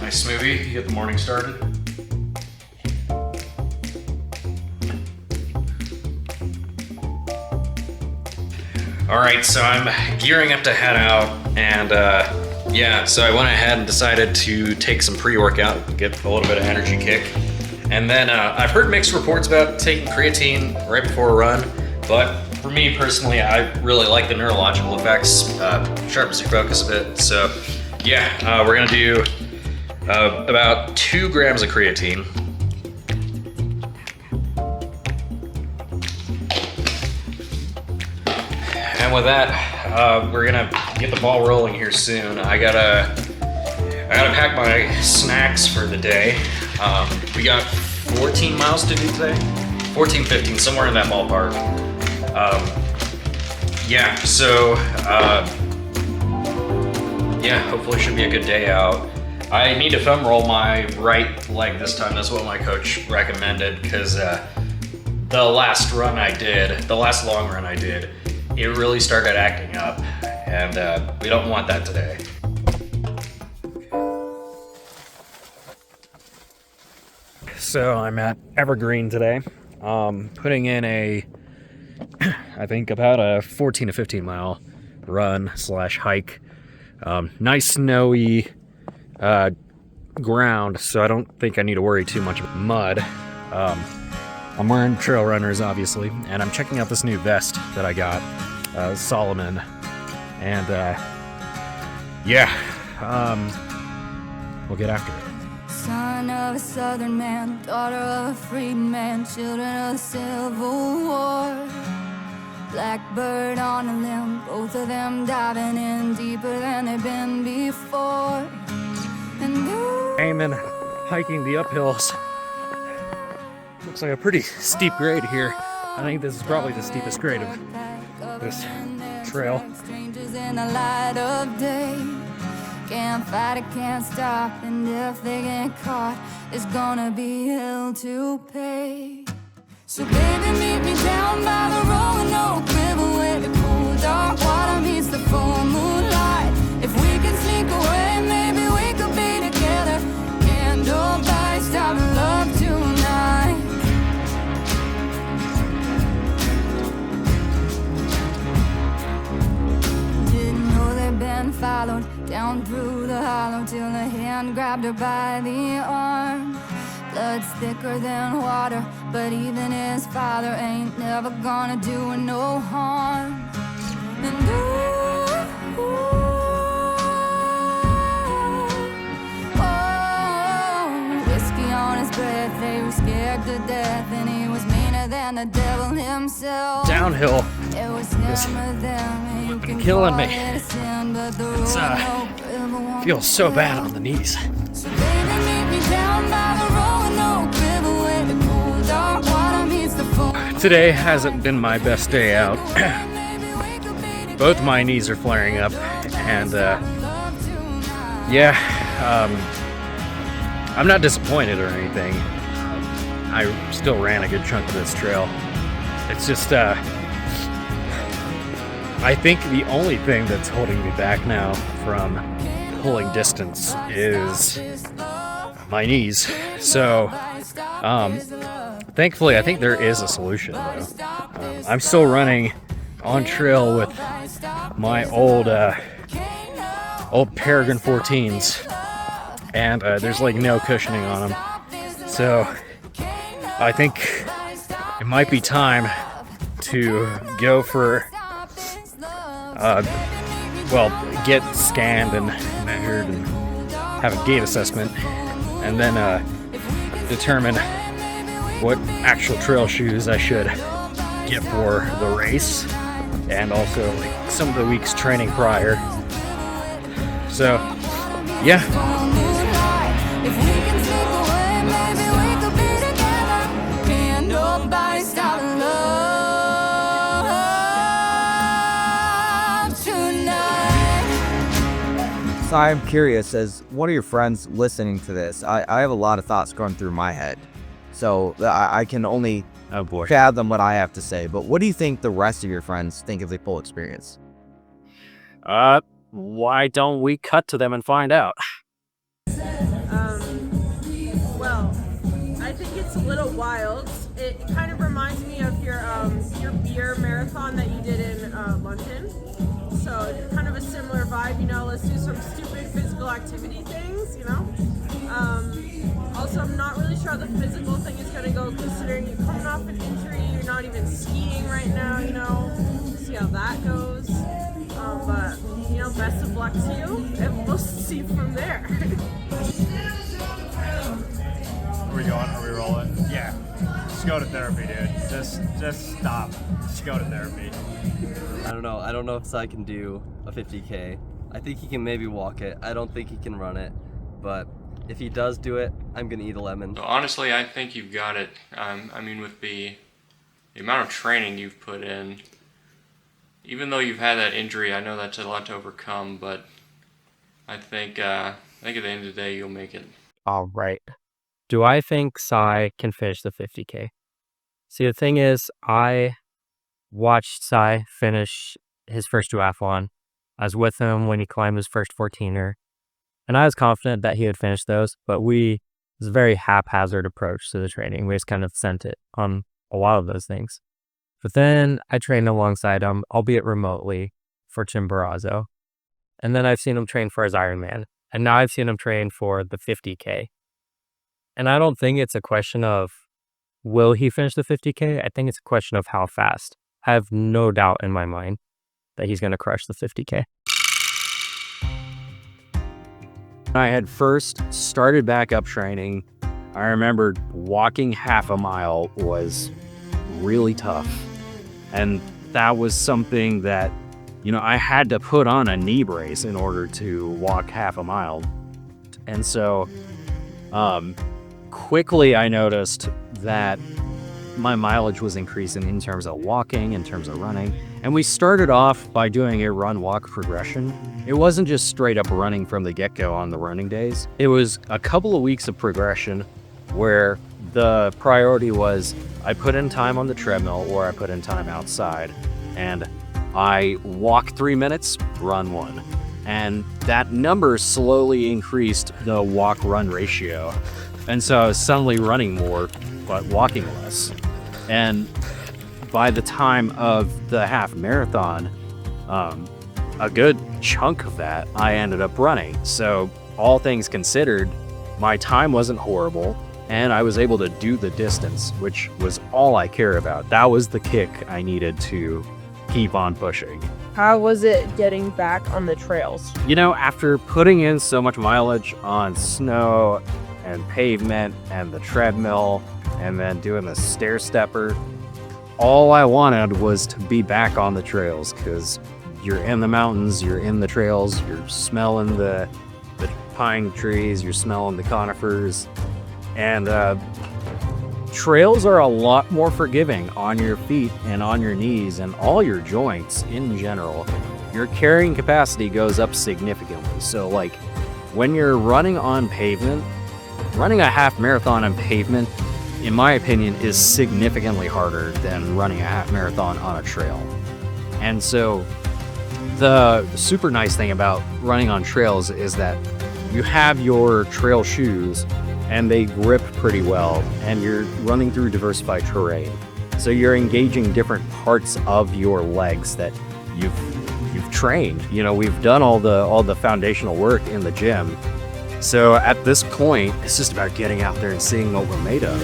Nice smoothie to get the morning started. All right, so I'm gearing up to head out, and yeah, so I went ahead and decided to take some pre-workout, get a little bit of energy kick. And then I've heard mixed reports about taking creatine right before a run, but for me personally, I really like the neurological effects, sharpens your focus a bit. So yeah, we're gonna do about 2 grams of creatine. And with that, we're gonna get the ball rolling here soon. I gotta pack my snacks for the day. We got 14 miles to do today. 14, 15, somewhere in that ballpark. Yeah, so yeah, hopefully should be a good day out. I need to foam roll my right leg this time. That's what my coach recommended, because the last long run I did, it really started acting up, and we don't want that today. So I'm at Evergreen today, putting in I think about a 14 to 15 mile run / hike. Nice snowy ground, so I don't think I need to worry too much about mud. I'm wearing trail runners, obviously, and I'm checking out this new vest that I got, Solomon, and yeah, we'll get after it. Son of a southern man, daughter of a freedman, children of the Civil War. Blackbird on a limb, both of them diving in deeper than they've been before. Aiming, hiking the uphills. Looks like a pretty steep grade here. I think this is probably the steepest grade of this trail. Strangers in the light of day. Can't fight it, can't stop, and if they get caught, it's gonna be hell to pay. So baby, meet me down by the rolling oak river, where the cool dark water meets the full moonlight. If we can sneak away, maybe we could be together. Can't nobody stop love tonight. Didn't know they'd been followed down through the hollow till a hand grabbed her by the arm. Blood's thicker than water, but even his father ain't never gonna do her no harm. And whiskey on his breath, they were scared to death, and he was meaner than the devil himself. Downhill It was never them, and you can killing me. call it a sin, but the It's road won't feels so bad on the knees. So baby, meet me down by the rolling oak river, where the cool dark water meets the full. Today hasn't been my best day out. Both my knees are flaring up, and yeah, I'm not disappointed or anything. I still ran a good chunk of this trail. It's just I think the only thing that's holding me back now from pulling distance is my knees. So thankfully I think there is a solution though. I'm still running on trail with my old Peregrine 14s, and there's like no cushioning on them, so I think it might be time to go for well, get scanned and measured and have a gait assessment, and then determine what actual trail shoes I should get for the race, and also like some of the week's training prior. So yeah, If we can slip away, maybe we could be together. Can't nobody stop love tonight. So I'm curious, as one of your friends listening to this, I have a lot of thoughts going through my head. So I can only fathom what I have to say. But what do you think the rest of your friends think of the full experience? why don't we cut to them and find out? it's a little wild. It kind of reminds me of your beer marathon that you did in London. So kind of a similar vibe, you know, let's do some stupid physical activity things, you know. Also, I'm not really sure how the physical thing is going to go, considering you're coming off an injury, you're not even skiing right now, you know. See how that goes. But, you know, best of luck to you, and we'll see from there. Are we going? Are we rolling? Yeah. Just go to therapy, dude. Just stop. Just go to therapy. I don't know. I don't know if Sai can do a 50K. I think he can maybe walk it. I don't think he can run it. But if he does do it, I'm going to eat a lemon. So honestly, I think you've got it. I mean, with the amount of training you've put in, even though you've had that injury, I know that's a lot to overcome, but I think at the end of the day, you'll make it. All right. Do I think Sai can finish the 50K? See, the thing is, I watched Sai finish his first duathlon. I was with him when he climbed his first 14er, and I was confident that he would finish those, but it was a very haphazard approach to the training. We just kind of sent it on a lot of those things. But then I trained alongside him, albeit remotely, for Chimborazo. And then I've seen him train for his Ironman. And now I've seen him train for the 50K. And I don't think it's a question of will he finish the 50K? I think it's a question of how fast. I have no doubt in my mind that he's going to crush the 50K. I had first started back up training. I remembered walking half a mile was really tough. And that was something that, you know, I had to put on a knee brace in order to walk half a mile. And so quickly I noticed that my mileage was increasing in terms of walking, in terms of running. And we started off by doing a run-walk progression. It wasn't just straight up running from the get-go on the running days. It was a couple of weeks of progression where the priority was I put in time on the treadmill or I put in time outside. And I walk 3 minutes, run 1. And that number slowly increased the walk-run ratio. And so I was suddenly running more, but walking less. And by the time of the half marathon, a good chunk of that I ended up running. So all things considered, my time wasn't horrible and I was able to do the distance, which was all I care about. That was the kick I needed to keep on pushing. How was it getting back on the trails? You know, after putting in so much mileage on snow and pavement and the treadmill and then doing the stair stepper, all I wanted was to be back on the trails, because you're in the mountains, you're in the trails, you're smelling the pine trees, you're smelling the conifers, and trails are a lot more forgiving on your feet and on your knees and all your joints in general. Your carrying capacity goes up significantly. So like when you're running on pavement, running a half marathon on pavement, in my opinion, is significantly harder than running a half marathon on a trail. And so the super nice thing about running on trails is that you have your trail shoes and they grip pretty well, and you're running through diversified terrain. So you're engaging different parts of your legs that you've trained. You know, we've done all the foundational work in the gym. So at this point, it's just about getting out there and seeing what we're made of.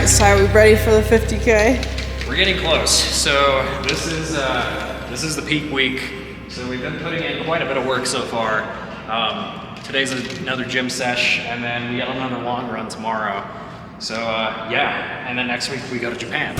So are we ready for the 50K? We're getting close. So this is the peak week. So we've been putting in quite a bit of work so far. Today's another gym sesh, and then we got another long run tomorrow. So yeah, and then next week we go to Japan.